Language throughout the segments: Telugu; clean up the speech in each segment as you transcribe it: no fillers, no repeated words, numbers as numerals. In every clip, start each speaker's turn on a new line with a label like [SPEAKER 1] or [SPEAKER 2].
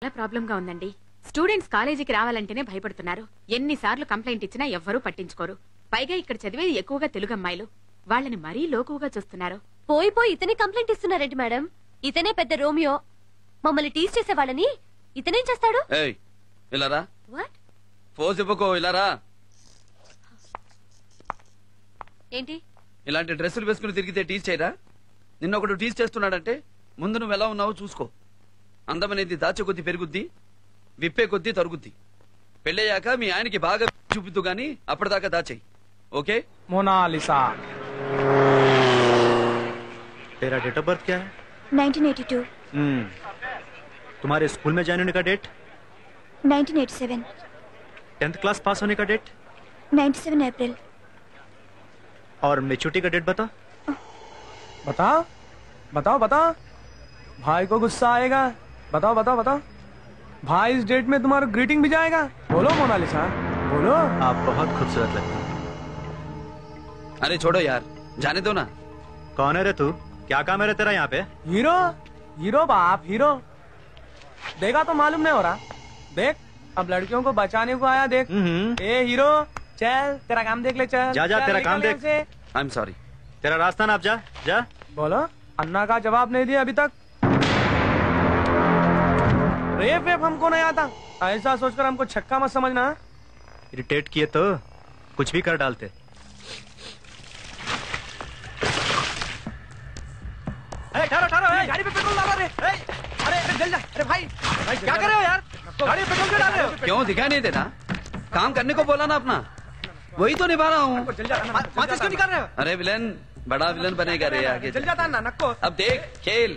[SPEAKER 1] చాలా ప్రాబ్లం గా ఉందండి. స్టూడెంట్స్ కాలేజీకి రావాలంటేనే భయపడుతున్నారు. ఎన్నిసార్లు కంప్లైంట్ ఇచ్చినా ఎవ్వరూ పట్టించుకోరు. పైగా ఇక్కడ చదివేది ఎక్కువగా తెలుగు అమ్మాయిలు. వాళ్ళని మరీ లోకుగా చూస్తున్నారు.
[SPEAKER 2] పోయి పోయి ఇతనే కంప్లైంట్ ఇస్తున్నారేంటి మేడం? ఇతనే పెద్ద రోమియో. మమ్మల్ని టీజ్ చేసే వాళ్ళని ఇతనేం చేస్తాడు? ఏంటి
[SPEAKER 3] ఇలాంటి డ్రెస్సులు వేసుకుని తిరిగితే టీజ్ చేయరా? నిన్న ఒకడు టీజ్ చేస్తున్నాడంటే ముందు నువ్వు ఎలా ఉన్నావో చూసుకో. అందమనేది దాచే కొద్దీ పెరుగుద్ది, విప్పే కొద్దీ తరుగుద్ది. పెళ్ళయ్యాక మీ ఆయనకి బాగా చూపిద్దు గాని అప్పటిదాకా దాచేయి. ఓకే?
[SPEAKER 4] मोनालिसा।
[SPEAKER 5] तेरा डेट ऑफ बर्थ क्या है?
[SPEAKER 6] 1982।
[SPEAKER 5] तुम्हारे स्कूल में ज्वाइन होने का डेट?
[SPEAKER 6] 1987।
[SPEAKER 5] 10th क्लास पास होने का डेट?
[SPEAKER 6] 97 अप्रैल।
[SPEAKER 5] और मेच्योरिटी का डेट बता।
[SPEAKER 4] बताओ बताओ बताओ, भाई को गुस्सा आएगा। बताओ बताओ बताओ, भाई इस डेट में तुम्हारा ग्रीटिंग भी जाएगा। बोलो मोनालिसा, बोलो।
[SPEAKER 5] आप बहुत खूबसूरत लगती हैं।
[SPEAKER 3] अरे छोड़ो यार, जाने दो ना।
[SPEAKER 5] कौन है रे तू? क्या काम है रे तेरा यहाँ पे?
[SPEAKER 4] हीरो हीरो बाप हीरो। देखा तो मालूम नहीं हो रहा। देख अब लड़कियों को बचाने को आया। देख ए हीरो, चल तेरा काम देख ले। चल
[SPEAKER 5] जा जा, तेरा काम देख।
[SPEAKER 3] I am sorry.
[SPEAKER 5] तेरा रास्ता नाप, जा जा।
[SPEAKER 4] बोलो। अन्ना का जवाब नहीं दिया अभी तक। रेप वेप हमको नहीं आता, ऐसा सोचकर हमको छक्का मत समझना।
[SPEAKER 5] इरिटेट किए तो कुछ भी कर डालते।
[SPEAKER 4] ठहरो ठहरो, गाड़ी पे पेट्रोल डालो रे। अरे अरे जल जा। अरे भाई क्या कर रहे हो यार? गाड़ी पे पेट्रोल क्यों डाल रहे हो?
[SPEAKER 3] क्यों दिखाई नहीं देता? काम करने को बोला ना अपना, वही तो निभा रहा हूँ।
[SPEAKER 4] माचिस क्यों निकाल रहे हो?
[SPEAKER 3] अरे विलन, बड़ा विलन बनेगा रे आगे।
[SPEAKER 4] जल जाता ना नक्को।
[SPEAKER 3] अब देख खेल।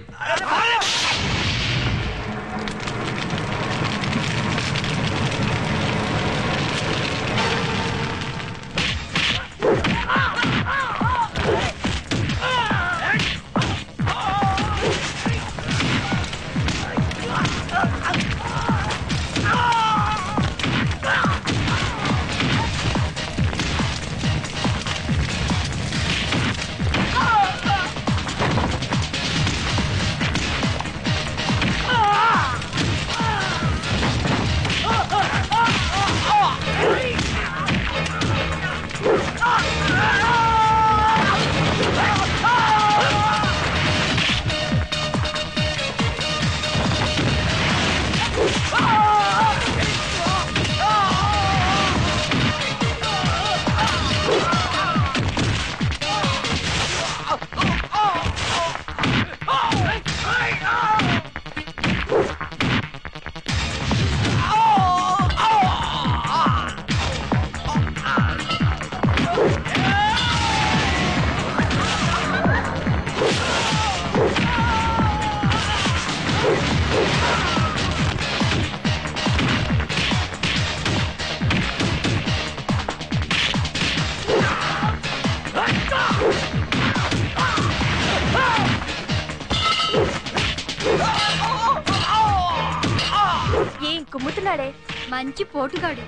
[SPEAKER 2] ఏం కుమ్ముతున్నాడే మంచి పోటుగాడు.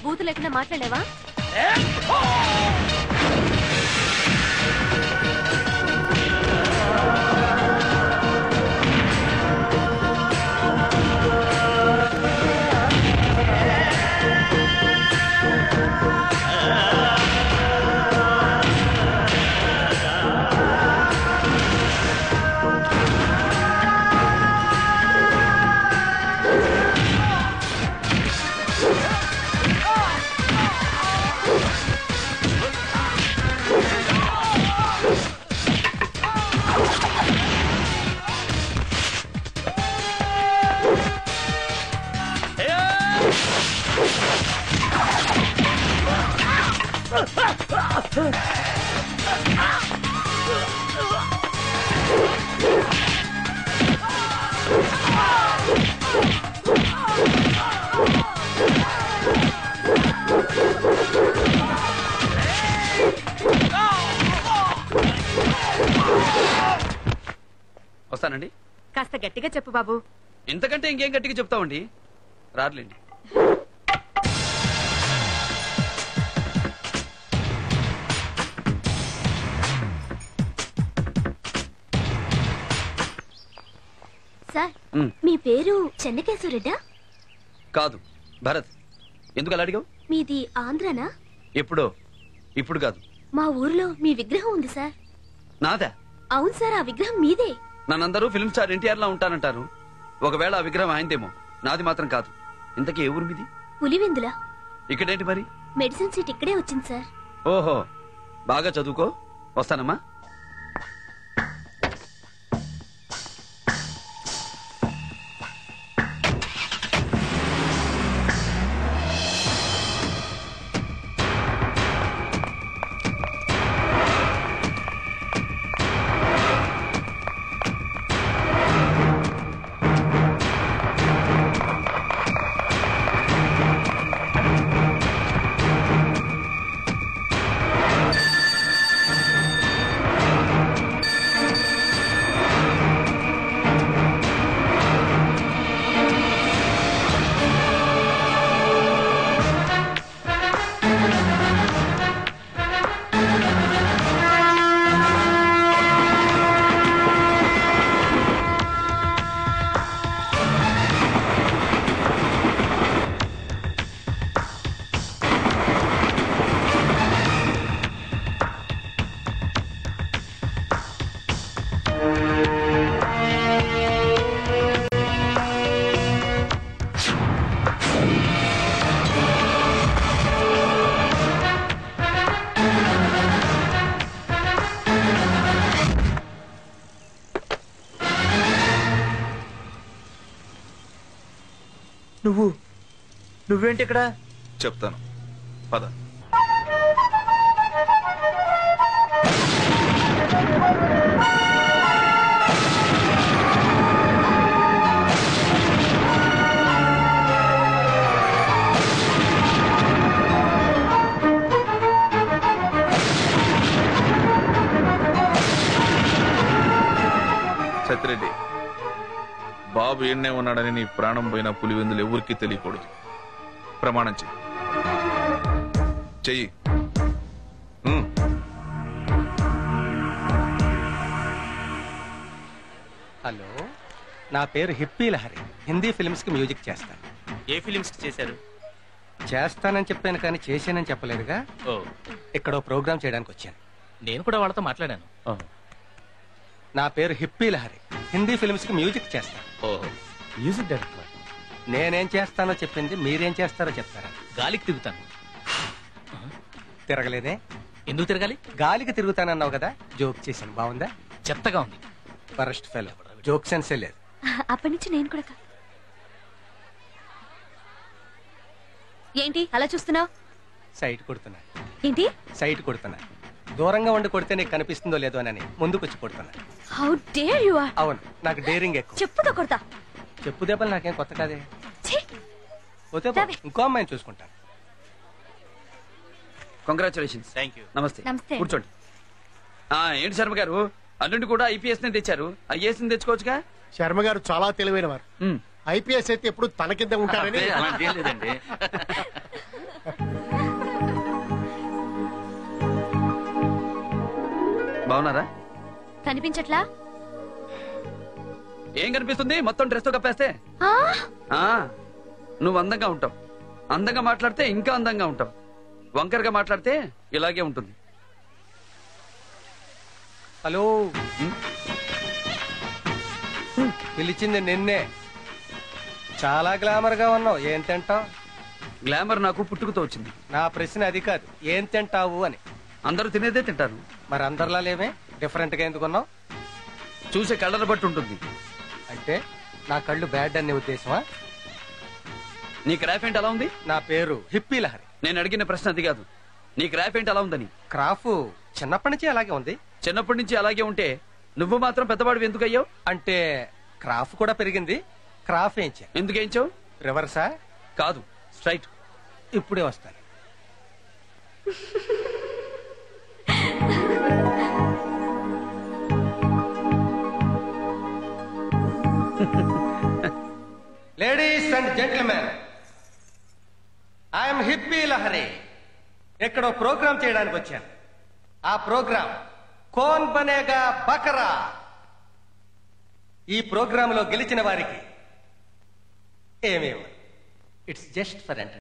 [SPEAKER 2] బూతు లేకుండా మాట్లాడేవా?
[SPEAKER 3] వస్తానండి.
[SPEAKER 1] కాస్త గట్టిగా చెప్పు బాబు.
[SPEAKER 3] ఇంతకంటే ఇంకేం గట్టిగా చెప్తామండి. రారులేండి.
[SPEAKER 2] సార్ మీ పేరు చెన్నకేశ్వరెడ్డా?
[SPEAKER 3] కాదు, భరత్. ఎందుకు అలా అడిగావు?
[SPEAKER 2] మీది ఆంధ్రానా?
[SPEAKER 3] ఎప్పుడో, ఇప్పుడు కాదు.
[SPEAKER 2] మా ఊర్లో మీ విగ్రహం ఉంది సార్.
[SPEAKER 3] నాదా?
[SPEAKER 2] అవును సార్, ఆ విగ్రహం మీదే.
[SPEAKER 3] నన్నందరూ ఫిల్మ్ స్టార్ ఎన్టీఆర్ లా ఉంటానంటారు. ఒకవేళ ఆ విగ్రహం ఆయనదేమో, నాది మాత్రం కాదు. ఇంతకీ ఏ ఊరు మీది?
[SPEAKER 2] పులివెందుల.
[SPEAKER 3] ఇక్కడేంటి మరి?
[SPEAKER 2] మెడిసిన్ సీట్ ఇక్కడే వచ్చింది సార్.
[SPEAKER 3] ఓహో, బాగా చదువుకో. వస్తానమ్మా.
[SPEAKER 5] నువ్వేంటి ఇక్కడ?
[SPEAKER 7] చెప్తాను, పద. సత్యరెడ్డి, బాబు ఎన్నే ఉన్నాడని నీ ప్రాణం పోయిన పులివెందులు ఎవరికి తెలియకూడదు. ప్రమాణం చెయ్యి.
[SPEAKER 8] హలో, నా పేరు హిప్పీ లహరి. హిందీ ఫిల్మ్స్ కి మ్యూజిక్ చేస్తాను.
[SPEAKER 5] ఏ ఫిలిమ్స్ చేశారు?
[SPEAKER 8] చేస్తానని చెప్పాను కానీ చేశానని చెప్పలేదుగా. ఇక్కడ ప్రోగ్రామ్ చేయడానికి వచ్చాను.
[SPEAKER 5] నేను కూడా వాళ్ళతో మాట్లాడాను.
[SPEAKER 8] నా పేరు హిప్పీ లహరి. హిందీ ఫిల్మ్స్ కి మ్యూజిక్ చేస్తాను.
[SPEAKER 5] Music director.
[SPEAKER 8] నేనేం చేస్తానో చెప్పింది మీరేం చేస్తారో చెప్తారా?
[SPEAKER 5] గాలికి తిరుగుతాను.
[SPEAKER 8] తిరగలేదే?
[SPEAKER 5] ఎందుకు తిరగాలి?
[SPEAKER 8] గాలికి తిరుగుతానన్నావు కదా, జోక్ చేశాను. బాగుందా?
[SPEAKER 5] చెత్తగా ఉంది.
[SPEAKER 8] ఫరెస్ట్ ఫెలో, జోక్ సెన్సే లేదు.
[SPEAKER 2] అప్పటి నుంచి నేను కూడా ఏంటి అలా చూస్తున్నావు?
[SPEAKER 8] సైట్ కొడుతున్నా.
[SPEAKER 2] ఏంటి
[SPEAKER 8] సైట్ కొడుతున్నా? దూరంగా ఉండి కొడితే నీకు కనిపిస్తుందో లేదో అని ముందుకొచ్చి కొడుతున్నా.
[SPEAKER 2] How dare you are.
[SPEAKER 8] అవును, నాకు డేరింగ్ ఎక్కువ.
[SPEAKER 2] చెప్పుతో కొడతా.
[SPEAKER 8] చెప్పు దెబ్బలు నాకేం కొత్త కాదే. పోతే ఇంకో అమ్మాయిని చూసుకుంటాను.
[SPEAKER 3] కంగ్రాచులేషన్స్.
[SPEAKER 5] Thank you.
[SPEAKER 3] నమస్తే.
[SPEAKER 2] నమస్తే.
[SPEAKER 3] కూర్చోండి. ఏంటి శర్మ గారు, అల్లుండి కూడా ఐపీఎస్ ని తెచ్చారు. ఐఏఎస్ ని తెచ్చుకోవచ్చుగా?
[SPEAKER 9] శర్మ గారు చాలా తెలివైన వారు. ఐపీఎస్ అయితే ఎప్పుడు తన కింద ఉంటారని.
[SPEAKER 5] లేదండి.
[SPEAKER 3] బాగున్నారా?
[SPEAKER 2] కనిపించట్లా?
[SPEAKER 3] ఏం కనిపిస్తుంది? మొత్తం డ్రెస్ తో కప్పేస్తే. నువ్వు అందంగా ఉంటావు. అందంగా మాట్లాడితే ఇంకా అందంగా ఉంటావు. వంకరగా మాట్లాడితే ఇలాగే ఉంటుంది.
[SPEAKER 8] హలో, పిలిచింది నిన్నే. చాలా గ్లామర్ గా ఉన్నావు. ఏం తింటావు?
[SPEAKER 3] గ్లామర్ నాకు పుట్టుకతో వచ్చింది.
[SPEAKER 8] నా ప్రశ్న అది కాదు, ఏం తింటావు అని.
[SPEAKER 3] అందరూ తినేదే తింటారు.
[SPEAKER 8] మరి అందరిలా లేవే, డిఫరెంట్ గా ఎందుకున్నావు?
[SPEAKER 3] చూసే కళ్ళను బట్టి ఉంటుంది.
[SPEAKER 8] అంటే నా కళ్ళు బ్యాడ్ అనే ఉద్దేశమా?
[SPEAKER 3] నీ క్రాఫ్ ఏంటి అలా ఉంది?
[SPEAKER 8] నా పేరు హిప్పీ లహరి.
[SPEAKER 3] నేను అడిగిన ప్రశ్న అది కాదు. నీ క్రాఫ్ ఏంటి అలా ఉందని.
[SPEAKER 8] క్రాఫ్ చిన్నప్పటి నుంచి అలాగే ఉంది.
[SPEAKER 3] చిన్నప్పటి నుంచి అలాగే ఉంటే నువ్వు మాత్రం పెద్దవాడు ఎందుకు అయ్యావు?
[SPEAKER 8] అంటే క్రాఫ్ కూడా పెరిగింది. క్రాఫ్ ఏంచా?
[SPEAKER 3] ఎందుకు వేయించావు?
[SPEAKER 8] రివర్సా?
[SPEAKER 3] కాదు, స్ట్రైట్.
[SPEAKER 8] ఇప్పుడే వస్తాను. Ladies and gentlemen, I'm hippie Lahari. ఎక్కడో ప్రోగ్రామ్ చేయడానికి వచ్చాను. ఆ ప్రోగ్రామ్ కోన్ బనేగా బకరా. ఈ ప్రోగ్రాంలో గెలిచిన వారికి ఏమేమి ఇట్స్ జస్ట్ ఫర్